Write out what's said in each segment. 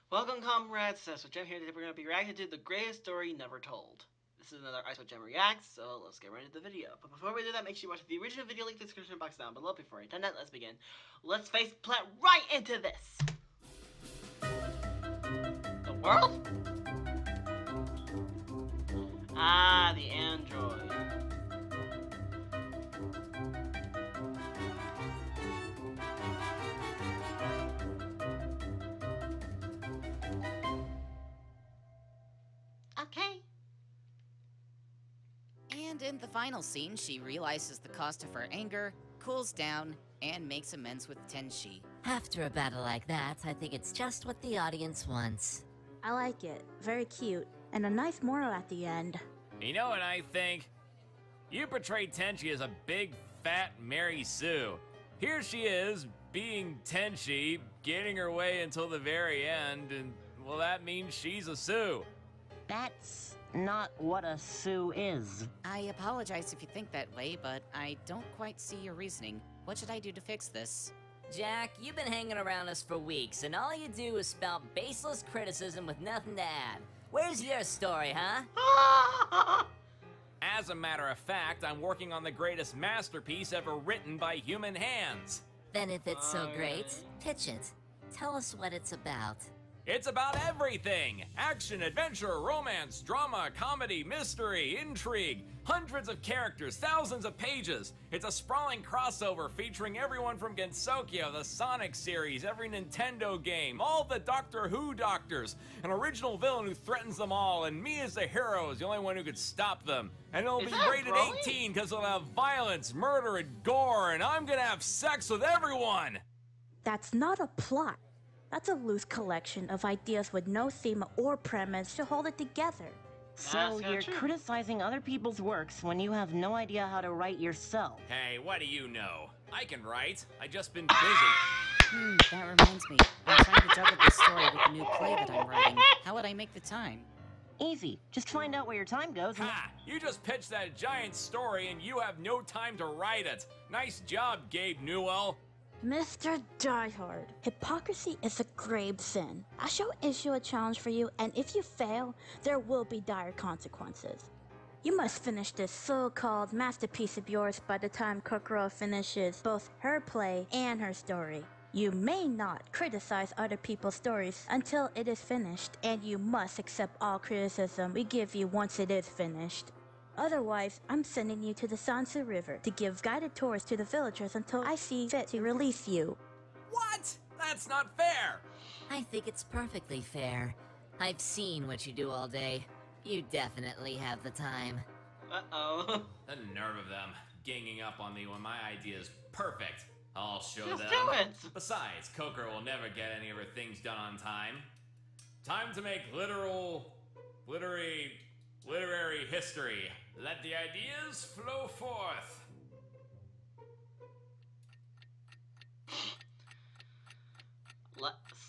Welcome, comrades. IceWolfGem here. Today we're going to be reacting to the greatest story never told. This is another IceWolfGem Reacts, so let's get right into the video. But before we do that, make sure you watch the original video link in the description box down below. Before I done that, let's begin. Let's face plant right into this. The world? Ah, the android. Okay. And in the final scene, she realizes the cost of her anger, cools down, and makes amends with Tenshi. After a battle like that, I think it's just what the audience wants. I like it. Very cute. And a nice moral at the end. You know what I think? You portrayed Tenchi as a big, fat Mary Sue. Here she is, being Tenchi, getting her way until the very end, and, well, that means she's a Sue. That's not what a Sue is. I apologize if you think that way, but I don't quite see your reasoning. What should I do to fix this? Jack, you've been hanging around us for weeks, and all you do is spout baseless criticism with nothing to add. Where's your story, huh? As a matter of fact, I'm working on the greatest masterpiece ever written by human hands. Then if it's so great, pitch it. Tell us what it's about. It's about everything! Action, adventure, romance, drama, comedy, mystery, intrigue. Hundreds of characters, thousands of pages. It's a sprawling crossover featuring everyone from Gensokyo, the Sonic series, every Nintendo game, all the Doctor Who doctors, an original villain who threatens them all, and me as the hero is the only one who could stop them. And it'll be rated 18 because it'll have violence, murder, and gore, and I'm gonna have sex with everyone! That's not a plot. That's a loose collection of ideas with no theme or premise to hold it together. So you're criticizing other people's works when you have no idea how to write yourself. Hey, what do you know? I can write. I just been busy. That reminds me. I'm trying to juggle this story with the new play that I'm writing. How would I make the time? Easy. Just find out where your time goes and... Ha! You just pitched that giant story and you have no time to write it. Nice job, Gabe Newell. Mr. Diehard, hypocrisy is a grave sin. I shall issue a challenge for you, and if you fail, there will be dire consequences. You must finish this so-called masterpiece of yours by the time Kokoro finishes both her play and her story. You may not criticize other people's stories until it is finished, and you must accept all criticism we give you once it is finished. Otherwise, I'm sending you to the Sansu River to give guided tours to the villagers until I see fit to release you. What? That's not fair! I think it's perfectly fair. I've seen what you do all day. You definitely have the time. Uh-oh. The nerve of them, ganging up on me when my idea is perfect. I'll show Just them. do it! Besides, Kokoro will never get any of her things done on time. Time to make literary history. Let the ideas flow forth.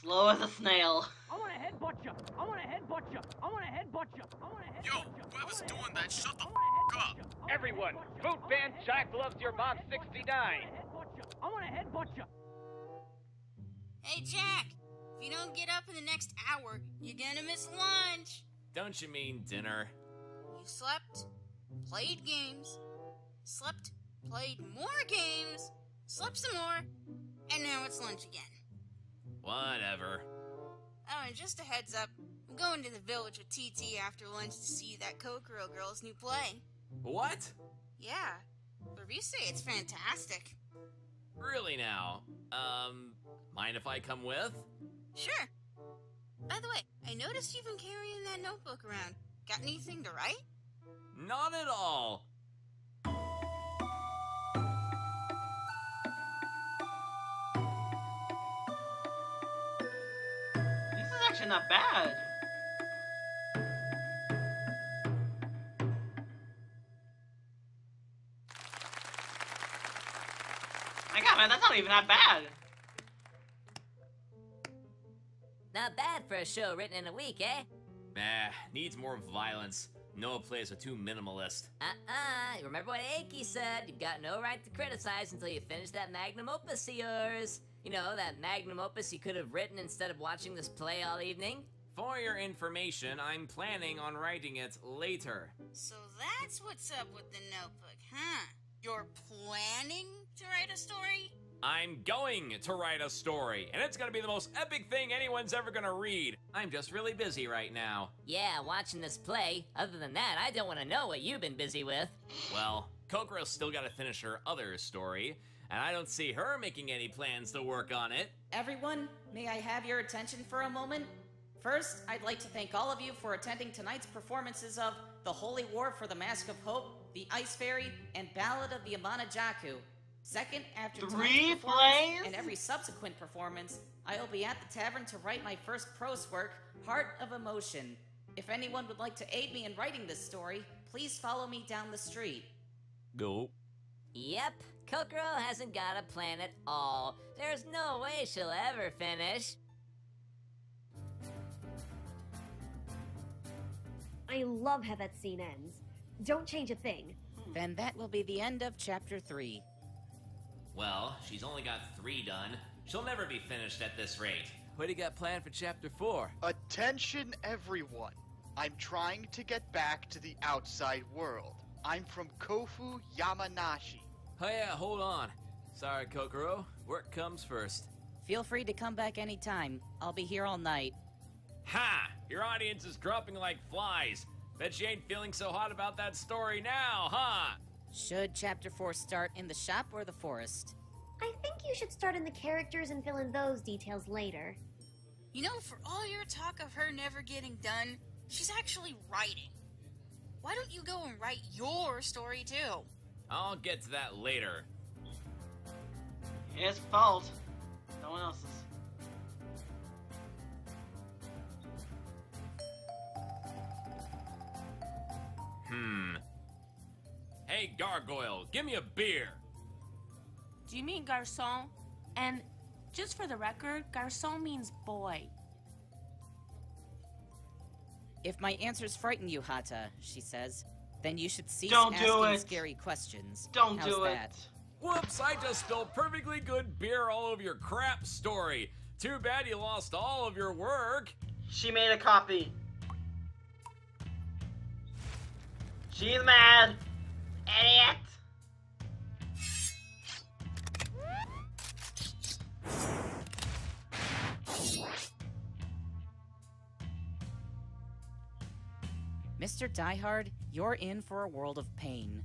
Slow as a snail. I wanna headbutt you! I wanna headbutt you! I wanna headbutt you! I wanna headbutt you! Yo, whoever's doing that, shut the f up! Everyone, vote ban Jack Loves Your Mom 69. I wanna headbutt you! Hey, Jack! If you don't get up in the next hour, you're gonna miss lunch! Don't you mean dinner? You slept, played games, slept, played more games, slept some more, and now it's lunch again. Whatever. Oh, and just a heads up, I'm going to the village with TT after lunch to see that Kokoro girl's new play. What? Yeah, reviews say it's fantastic. Really now? Mind if I come with? Sure. By the way, I noticed you've been carrying that notebook around. Got anything to write? Not at all. This is actually not bad. My god, man, that's not even that bad. Not bad for a show written in a week, eh? Nah, needs more violence. Noah plays are too minimalist. Remember what Aki said? You've got no right to criticize until you finish that magnum opus of yours. You know, that magnum opus you could have written instead of watching this play all evening? For your information, I'm planning on writing it later. So that's what's up with the notebook, huh? You're planning to write a story? I'm going to write a story, and it's gonna be the most epic thing anyone's ever gonna read. I'm just really busy right now. Yeah, watching this play. Other than that, I don't want to know what you've been busy with. Well, Kokoro's still gotta finish her other story, and I don't see her making any plans to work on it. Everyone, may I have your attention for a moment? First, I'd like to thank all of you for attending tonight's performances of The Holy War for the Mask of Hope, The Ice Fairy, and Ballad of the Amana Jaku. Second, after tonight's performance plays? and every subsequent performance, I will be at the tavern to write my first prose work, Heart of Emotion. If anyone would like to aid me in writing this story, please follow me down the street. Go. Yep, Kokoro hasn't got a plan at all. There's no way she'll ever finish. I love how that scene ends. Don't change a thing. Then that will be the end of Chapter 3. Well, she's only got 3 done. She'll never be finished at this rate. What do you got planned for Chapter 4? Attention, everyone. I'm trying to get back to the outside world. I'm from Kofu, Yamanashi. Oh yeah, hold on. Sorry, Kokoro. Work comes first. Feel free to come back anytime. I'll be here all night. Ha! Your audience is dropping like flies. Bet you ain't feeling so hot about that story now, huh? Should Chapter 4 start in the shop or the forest? I think you should start in the characters and fill in those details later. You know, for all your talk of her never getting done, she's actually writing. Why don't you go and write your story too? I'll get to that later. His fault. No one else's. Hey, Gargoyle, give me a beer. Do you mean garçon? And just for the record, garçon means boy. If my answers frighten you, Hata, she says, then you should cease Don't do asking it. scary questions. Don't How's do that? it. Whoops, I just spilled perfectly good beer all over your crap story. Too bad you lost all of your work. She made a copy. She's mad. Idiot. Mr. Diehard, you're in for a world of pain.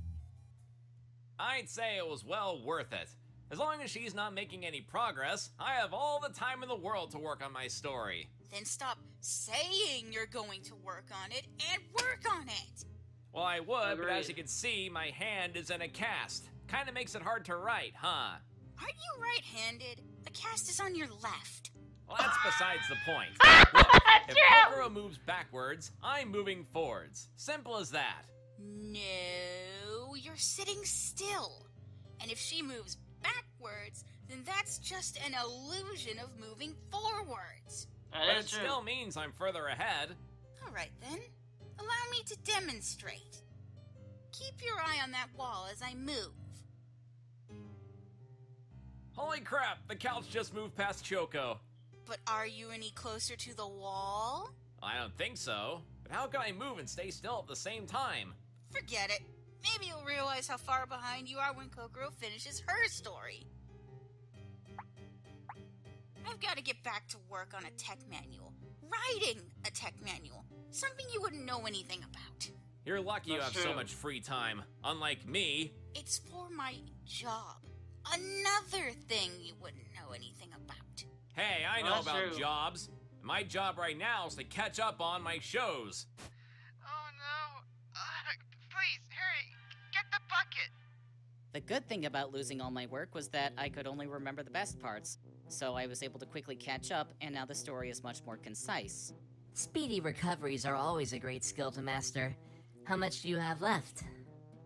I'd say it was well worth it. As long as she's not making any progress, I have all the time in the world to work on my story. Then stop saying you're going to work on it and work on it. Well, I would, but as Agreed. you can see, my hand is in a cast. Kinda makes it hard to write, huh? Aren't you right-handed? The cast is on your left. Well, that's besides the point. Look, if Kokoro moves backwards, I'm moving forwards. Simple as that. No, you're sitting still. And if she moves backwards, then that's just an illusion of moving forwards. But it still means I'm further ahead. All right, then. Allow me to demonstrate. Keep your eye on that wall as I move. Holy crap, the couch just moved past Choco. But are you any closer to the wall? I don't think so. But how can I move and stay still at the same time? Forget it. Maybe you'll realize how far behind you are when Kokoro finishes her story. I've got to get back to work on a tech manual. Writing a tech manual. Something you wouldn't know anything about. You're lucky you have That's so true. much free time. Unlike me. It's for my job. Another thing you wouldn't know anything about. Hey, I Well, know that's about true. jobs. My job right now is to catch up on my shows. Oh no. Please, hurry. Get the bucket. The good thing about losing all my work was that I could only remember the best parts, so I was able to quickly catch up, and now the story is much more concise. Speedy recoveries are always a great skill to master. How much do you have left?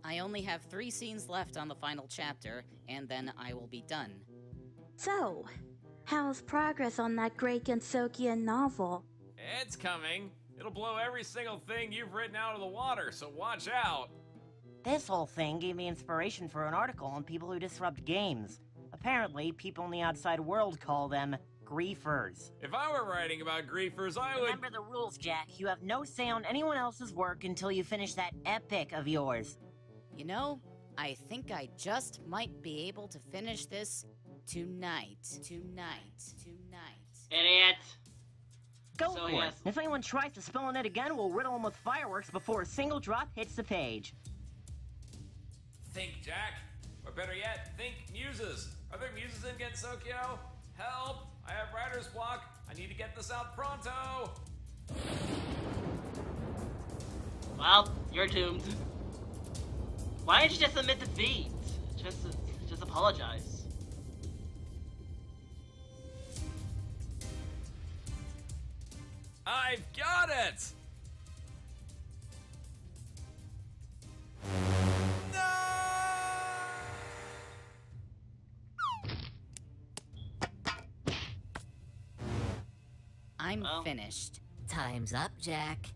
I only have 3 scenes left on the final chapter, and then I will be done. So, how's progress on that great Gensokian novel? It's coming. It'll blow every single thing you've written out of the water, so watch out. This whole thing gave me inspiration for an article on people who disrupt games. A Apparently, people in the outside world call them griefers. If I were writing about griefers, I would... Remember the rules, Jack. You have no say on anyone else's work until you finish that epic of yours. You know, I think I just might be able to finish this tonight. Idiot. Go So, for yes. it. If anyone tries to spill on it again, we'll riddle them with fireworks before a single drop hits the page. Think, Jack. Or better yet, think muses. Are there muses in Gensokyo? Help! I have writer's block. I need to get this out pronto. Well, you're doomed. Why didn't you just admit defeat? Just apologize. I've got it! I'm finished. Time's up, Jack.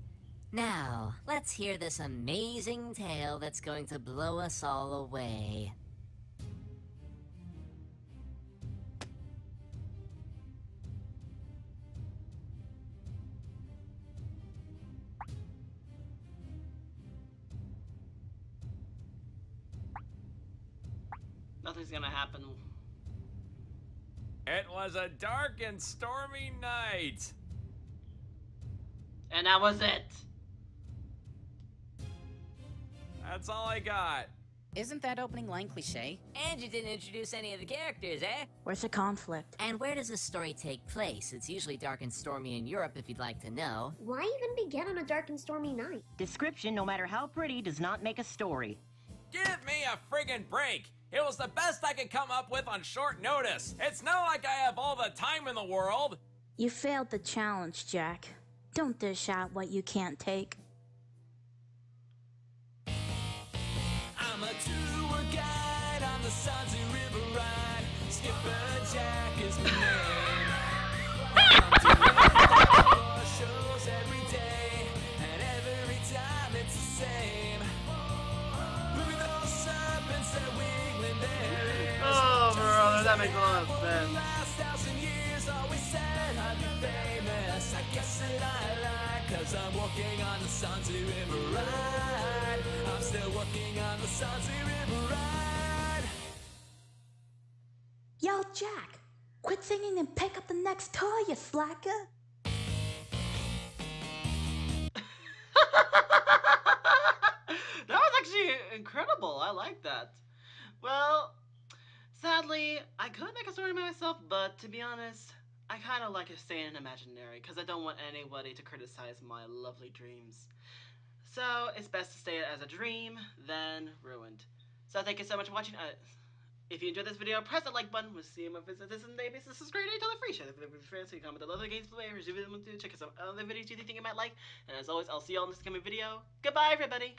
Now, let's hear this amazing tale that's going to blow us all away. Nothing's gonna happen. It was a dark and stormy night. And that was it. That's all I got. Isn't that opening line cliche? And you didn't introduce any of the characters, eh? Where's the conflict? And where does the story take place? It's usually dark and stormy in Europe, if you'd like to know. Why even begin on a dark and stormy night? Description, no matter how pretty, does not make a story. Give me a friggin' break. It was the best I could come up with on short notice. It's not like I have all the time in the world. You failed the challenge, Jack. Don't dish out what you can't take. I'm a tour guide on the Sanzu River ride. Skipper Jack is my name. I'm doing shows every day, and every time it's the same. Moving those serpents that wiggling there. Oh, brother, that makes a lot of sense. Last 1,000 years, always said I'd be famous. I guess that I lied, 'cause I'm walking on the Sanzu River ride. I'm still working on the Sanzu River ride. Yo, Jack, quit singing and pick up the next toy, you slacker. That was actually incredible. I like that. Well, sadly, I could make a story by myself, but to be honest, I kind of like it staying imaginary because I don't want anybody to criticize my lovely dreams. So it's best to stay it as a dream than ruined. So thank you so much for watching. If you enjoyed this video, press the like button. We'll see you on visit this and database. This is great. $8 free. Share the video with your friends. So you comment below the games play. Review them to check out some other videos you think you might like. And as always, I'll see you all in this coming video. Goodbye, everybody.